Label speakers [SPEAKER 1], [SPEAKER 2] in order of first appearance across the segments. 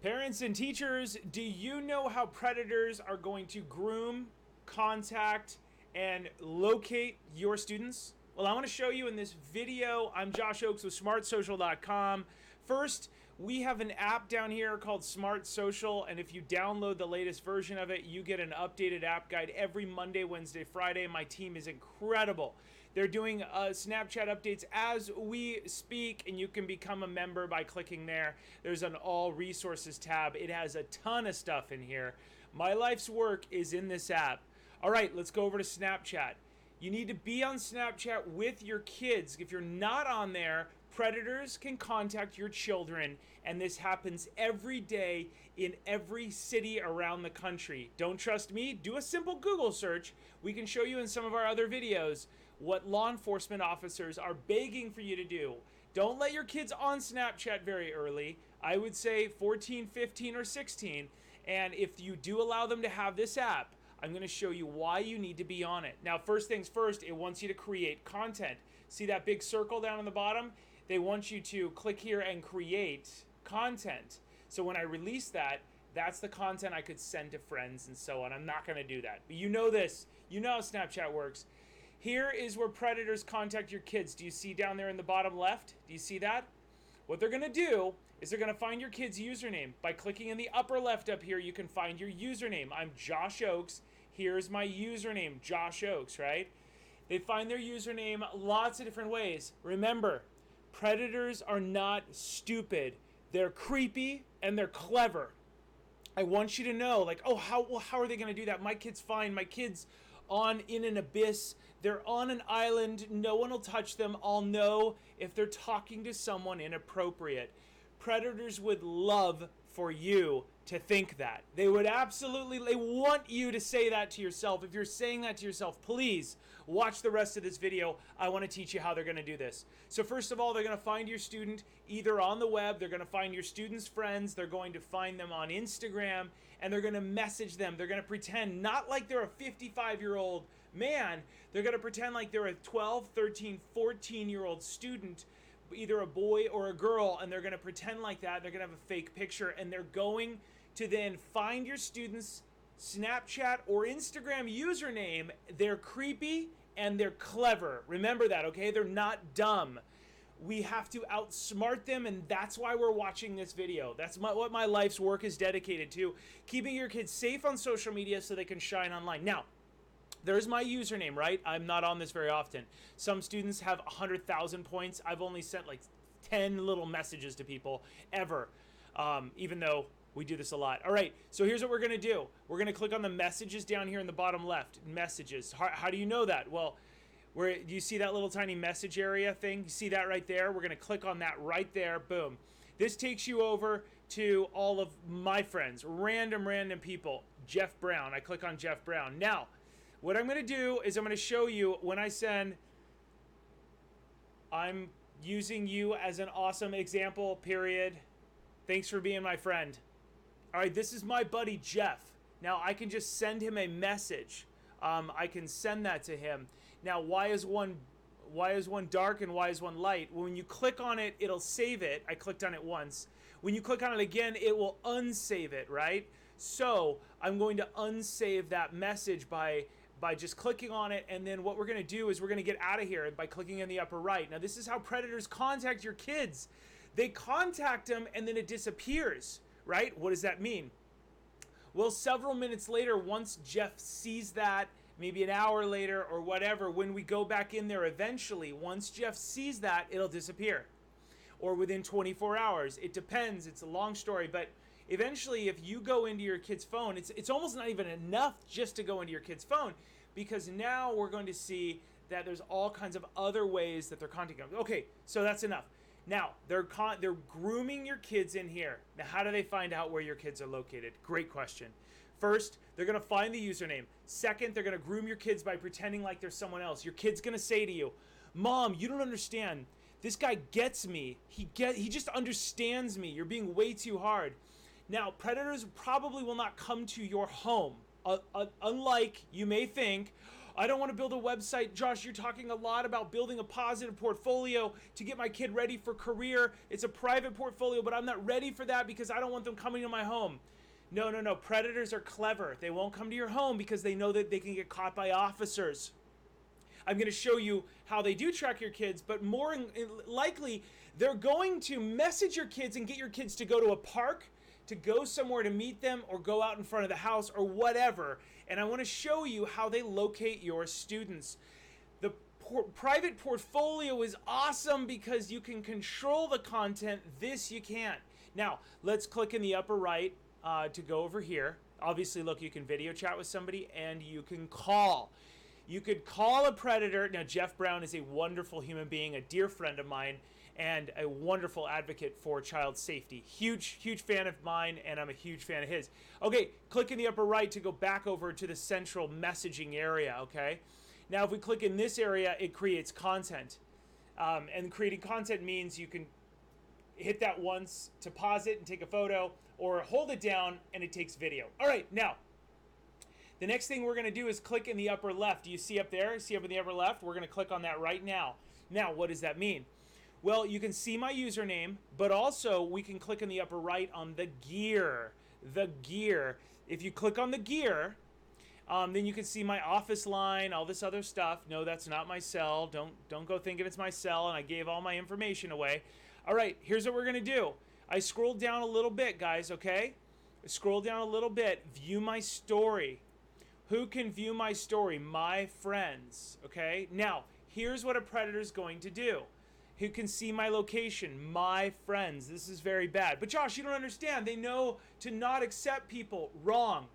[SPEAKER 1] Parents and teachers, do you know how predators are going to groom, contact, and locate your students? Well, I want to show you in this video. I'm Josh Oakes with smartsocial.com. First, we have an app down here called Smart Social, and if you download the latest version of it, you get an updated app guide every Monday, Wednesday, Friday. My team is incredible. They're doing Snapchat updates as we speak, and you can become a member by clicking there. There's an All Resources tab. It has a ton of stuff in here. My life's work is in this app. All right, let's go over to Snapchat. You need to be on Snapchat with your kids. If you're not on there, predators can contact your children, and this happens every day in every city around the country. Don't trust me? Do a simple Google search. We can show you in some of our other videos what law enforcement officers are begging for you to do. Don't let your kids on Snapchat very early. I would say 14, 15, or 16. And if you do allow them to have this app, I'm going to show you why you need to be on it. Now, first things first, it wants you to create content. See that big circle down on the bottom? They want you to click here and create content. So when I release that, that's the content I could send to friends and so on. I'm not going to do that. But you know this. You know how Snapchat works. Here is where predators contact your kids. Do you see down there in the bottom left? Do you see that? What they're going to do is they're going to find your kid's username. By clicking in the upper left up here, you can find your username. I'm Josh Oakes. Here's my username, Josh Oakes, right? They find their username lots of different ways. Remember, predators are not stupid. They're creepy and they're clever. I want you to know, like, oh, how are they going to do that? My kid's fine. My kid's in an abyss. They're on an island. No one will touch them. I'll know if they're talking to someone inappropriate. Predators would love for you to think that. They want you to say that to yourself. If you're saying that to yourself, please watch the rest of this video. I want to teach you how they're going to do this. So first of all, they're going to find your student either on the web, they're going to find your student's friends, they're going to find them on Instagram, and they're going to message them. They're going to pretend not like they're a 55-year-old man. They're going to pretend like they're a 12, 13, 14-year-old student, either a boy or a girl, and they're going to pretend like that. They're going to have a fake picture, and they're going to then find your student's Snapchat or Instagram username. They're creepy and they're clever. Remember that, okay? They're not dumb. We have to outsmart them, and that's why we're watching this video. That's what my life's work is dedicated to, keeping your kids safe on social media so they can shine online. Now, there's my username, right? I'm not on this very often. Some students have 100,000 points. I've only sent like 10 little messages to people ever, even though we do this a lot. All right, so here's what we're going to do. We're going to click on the messages down here in the bottom left. Messages. How do you know that? Well, do you see that little tiny message area thing? You see that right there? We're going to click on that right there. Boom. This takes you over to all of my friends, random people. Jeff Brown. I click on Jeff Brown. Now, what I'm going to do is I'm going to show you when I send, I'm using you as an awesome example, period. Thanks for being my friend. All right, this is my buddy Jeff. Now, I can just send him a message. I can send that to him. Now, why is one dark and why is one light? When you click on it, it'll save it. I clicked on it once. When you click on it again, it will unsave it, right? So I'm going to unsave that message by just clicking on it, and then what we're going to do is we're going to get out of here by clicking in the upper right. Now, this is how predators contact your kids. They contact them, and then it disappears, right? What does that mean? Well, several minutes later, once Jeff sees that, maybe an hour later or whatever, when we go back in there eventually, once Jeff sees that, it'll disappear. Or within 24 hours. It depends. It's a long story, but eventually, if you go into your kid's phone, it's almost not even enough just to go into your kid's phone, because now we're going to see that there's all kinds of other ways that they're contacting them. Okay, so that's enough. Now, they're grooming your kids in here. Now, how do they find out where your kids are located? Great question. First, they're going to find the username. Second, they're going to groom your kids by pretending like they're someone else. Your kid's going to say to you, "Mom, you don't understand. This guy gets me. He just understands me. You're being way too hard." Now, predators probably will not come to your home. Unlike you may think, I don't want to build a website. Josh, you're talking a lot about building a positive portfolio to get my kid ready for career. It's a private portfolio, but I'm not ready for that because I don't want them coming to my home. No, no, no. Predators are clever. They won't come to your home because they know that they can get caught by officers. I'm going to show you how they do track your kids, but more likely, they're going to message your kids and get your kids to go to a park, to go somewhere to meet them, or go out in front of the house or whatever. And I want to show you how they locate your students. The private portfolio is awesome because you can control the content. This you can't. Now, let's click in the upper right to go over here. Obviously, look, you can video chat with somebody and you can call. You could call a predator. Now, Jeff Brown is a wonderful human being, a dear friend of mine, and a wonderful advocate for child safety. Huge, huge fan of mine, and I'm a huge fan of his. Okay, click in the upper right to go back over to the central messaging area, okay? Now, if we click in this area, it creates content. And creating content means you can hit that once to pause it and take a photo, or hold it down and it takes video. All right, now, the next thing we're going to do is click in the upper left. Do you see up there? See up in the upper left? We're going to click on that right now. Now, what does that mean? Well, you can see my username, but also we can click in the upper right on the gear. The gear. If you click on the gear, then you can see my office line, all this other stuff. No, that's not my cell. Don't go thinking it's my cell, and I gave all my information away. All right, here's what we're going to do. I scrolled down a little bit, guys, okay? Scroll down a little bit. View my story. Who can view my story? My friends, okay? Now, here's what a predator's going to do. Who can see my location? My friends. This is very bad. But Josh, you don't understand. They know to not accept people. Wrong.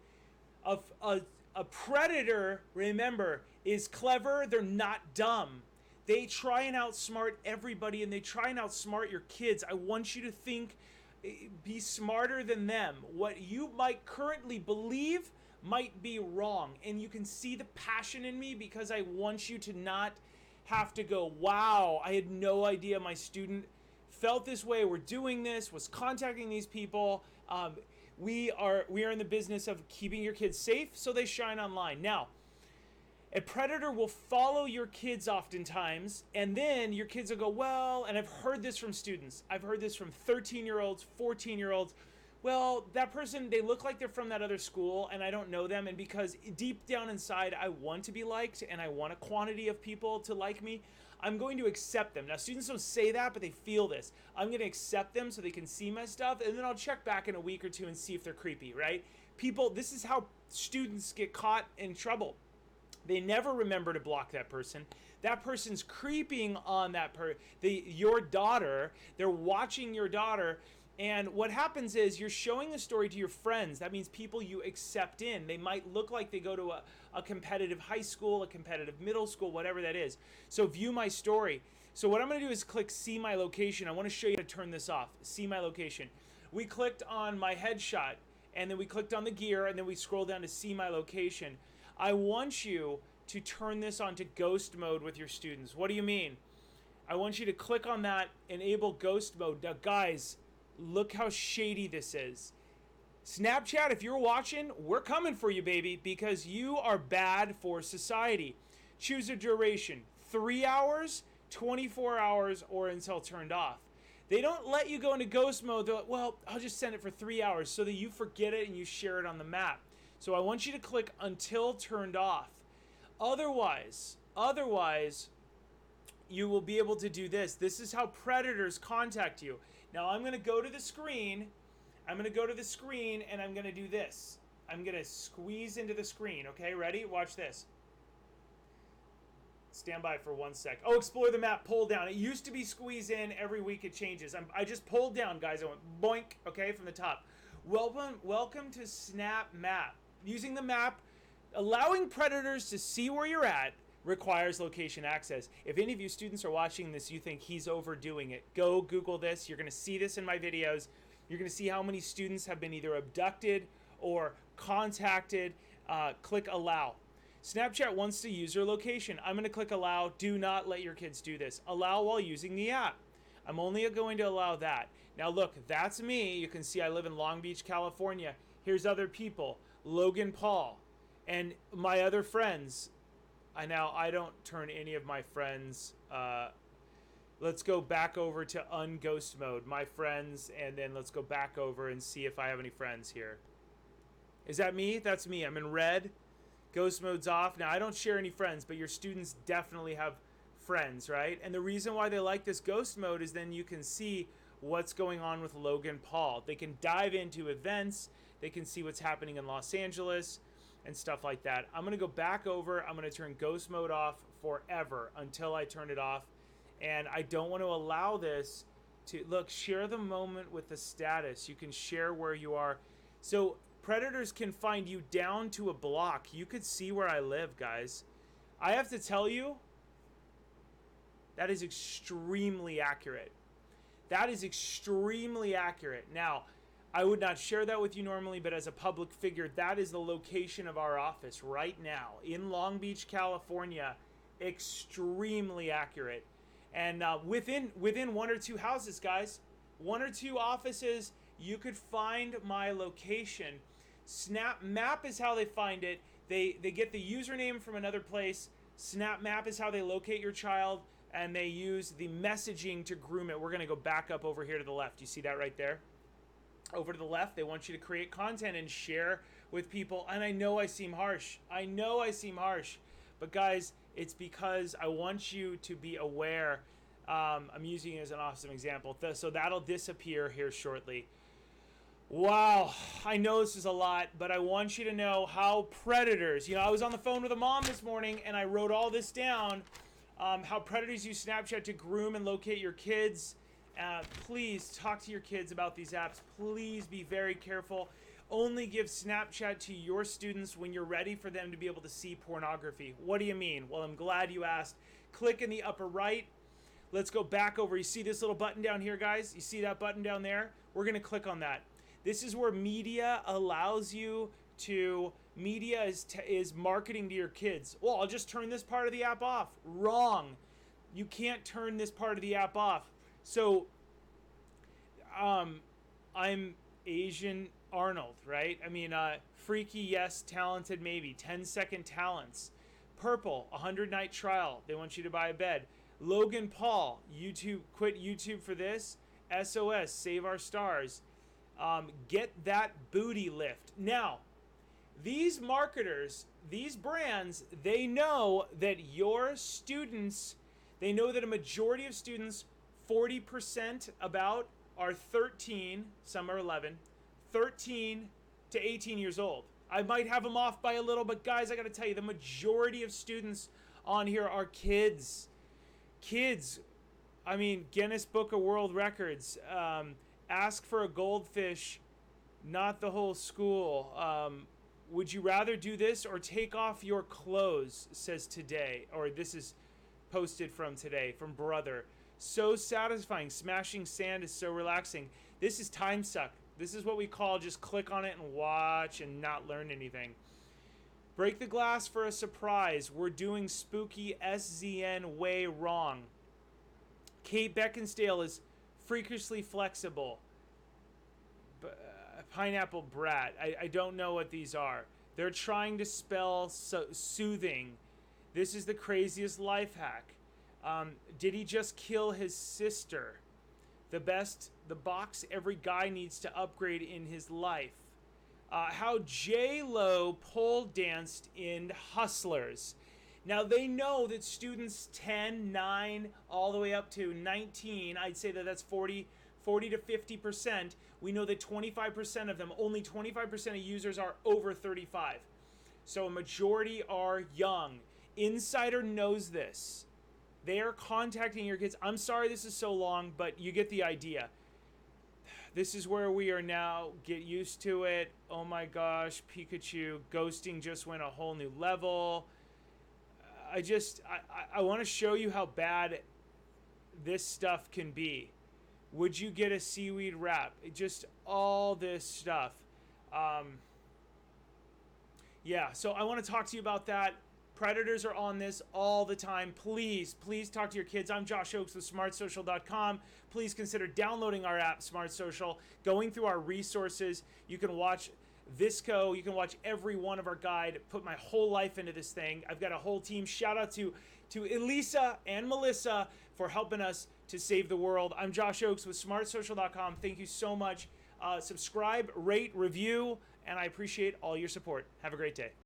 [SPEAKER 1] A predator, remember, is clever. They're not dumb. They try and outsmart everybody, and they try and outsmart your kids. I want you to think, be smarter than them. What you might currently believe might be wrong. And you can see the passion in me because I want you to not have to go, wow, I had no idea my student felt this way. We're doing this, was contacting these people. We are in the business of keeping your kids safe so they shine online. Now, a predator will follow your kids oftentimes, and then your kids will go, well, and I've heard this from students. I've heard this from 13-year-olds, 14-year-olds. Well, that person, they look like they're from that other school, and I don't know them, and because deep down inside, I want to be liked, and I want a quantity of people to like me, I'm going to accept them. Now, students don't say that, but they feel this. I'm going to accept them so they can see my stuff, and then I'll check back in a week or two and see if they're creepy, right? People, this is how students get caught in trouble. They never remember to block that person. That person's creeping on your daughter. They're watching your daughter. And what happens is you're showing the story to your friends. That means people you accept in. They might look like they go to a competitive high school, a competitive middle school, whatever that is. So view my story. So what I'm going to do is click see my location. I want to show you how to turn this off. See my location. We clicked on my headshot, and then we clicked on the gear, and then we scroll down to see my location. I want you to turn this on to ghost mode with your students. What do you mean? I want you to click on that, enable ghost mode. Now, guys, look how shady this is. Snapchat, if you're watching, we're coming for you, baby, because you are bad for society. Choose a duration, 3 hours, 24 hours, or until turned off. They don't let you go into ghost mode. They're like, well, I'll just send it for 3 hours so that you forget it and you share it on the map. So I want you to click until turned off. Otherwise, you will be able to do this. This is how predators contact you. Now I'm going to go to the screen. And I'm going to do this. I'm going to squeeze into the screen. Okay, ready? Watch this. Stand by for 1 sec. Oh, explore the map, pull down. It used to be squeeze in. Every week it changes. I just pulled down, guys. I went boink, okay, from the top. Welcome to Snap Map. Using the map, allowing predators to see where you're at requires location access. If any of you students are watching this, you think he's overdoing it, go Google this. You're going to see this in my videos. You're going to see how many students have been either abducted or contacted. Click allow. Snapchat wants to use your location. I'm going to click allow. Do not let your kids do this. Allow while using the app. I'm only going to allow that. Now look, that's me. You can see I live in Long Beach, California. Here's other people. Logan Paul and my other friends. I don't turn any of my friends. Let's go back over to unghost mode, my friends, and then let's go back over and see if I have any friends here. Is that me? That's me. I'm in red. Ghost mode's off. Now, I don't share any friends, but your students definitely have friends, right? And the reason why they like this ghost mode is then you can see what's going on with Logan Paul. They can dive into events. They can see what's happening in Los Angeles and stuff like that. I'm going to go back over. I'm going to turn ghost mode off forever until I turn it off. And I don't want to allow this to, look, share the moment with the status. You can share where you are. So predators can find you down to a block. You could see where I live, guys. I have to tell you, that is extremely accurate. That is extremely accurate. Now, I would not share that with you normally, but as a public figure, that is the location of our office right now in Long Beach, California. Extremely accurate. And within one or two houses, guys, one or two offices, you could find my location. Snap Map is how they find it. They get the username from another place. Snap Map is how they locate your child, and they use the messaging to groom it. We're going to go back up over here to the left. You see that right there? Over to the left, they want you to create content and share with people. And I know I seem harsh. I know I seem harsh. But guys, it's because I want you to be aware. I'm using it as an awesome example. So that'll disappear here shortly. Wow, I know this is a lot, but I want you to know how predators, I was on the phone with a mom this morning and I wrote all this down, how predators use Snapchat to groom and locate your kids. Please talk to your kids about these apps. Please be very careful. Only give Snapchat to your students when you're ready for them to be able to see pornography. What do you mean? Well, I'm glad you asked. Click in the upper right. Let's go back over. You see this little button down here, guys? You see that button down there? We're going to click on that. This is where media allows you to, media is marketing to your kids. Well, I'll just turn this part of the app off. Wrong. You can't turn this part of the app off. So, I'm Asian Arnold, right? I mean, freaky, yes, talented, maybe. 10-second talents. Purple, 100-night trial. They want you to buy a bed. Logan Paul, YouTube, quit YouTube for this. SOS, save our stars. Get that booty lift. Now, these marketers, these brands, they know that your students, they know that a majority of students, 40% about, are 13, some are 11, 13 to 18 years old. I might have them off by a little, but guys, I got to tell you, the majority of students on here are kids. Kids, I mean, Guinness Book of World Records, ask for a goldfish, not the whole school. Would you rather do this or take off your clothes, says today, or this is posted from today, from Brother. So satisfying. Smashing sand is so relaxing. This is time suck. This is what we call just click on it and watch and not learn anything. Break the glass for a surprise. We're doing spooky SZN way wrong. Kate Beckinsale is freakishly flexible. Pineapple brat. I don't know what these are. They're trying to spell soothing. This is the craziest life hack. Did he just kill his sister? The box every guy needs to upgrade in his life. How J-Lo pole danced in Hustlers. Now they know that students 10, 9, all the way up to 19, I'd say that that's 40 to 50%. We know that 25% of them, only 25% of users are over 35. So a majority are young. Insider knows this. They are contacting your kids. I'm sorry this is so long, but you get the idea. This is where we are now. Get used to it. Oh my gosh, Pikachu. Ghosting just went a whole new level. I want to show you how bad this stuff can be. Would you get a seaweed wrap? Just all this stuff. Yeah, so I want to talk to you about that. Predators are on this all the time. Please talk to your kids. I'm Josh Oakes with smartsocial.com. Please consider downloading our app, Smart Social, going through our resources. You can watch Visco. You can watch every one of our guide. Put my whole life into this thing. I've got a whole team. Shout out to Elisa and Melissa for helping us to save the world. I'm Josh Oakes with smartsocial.com. Thank you so much. Subscribe, rate, review, and I appreciate all your support. Have a great day.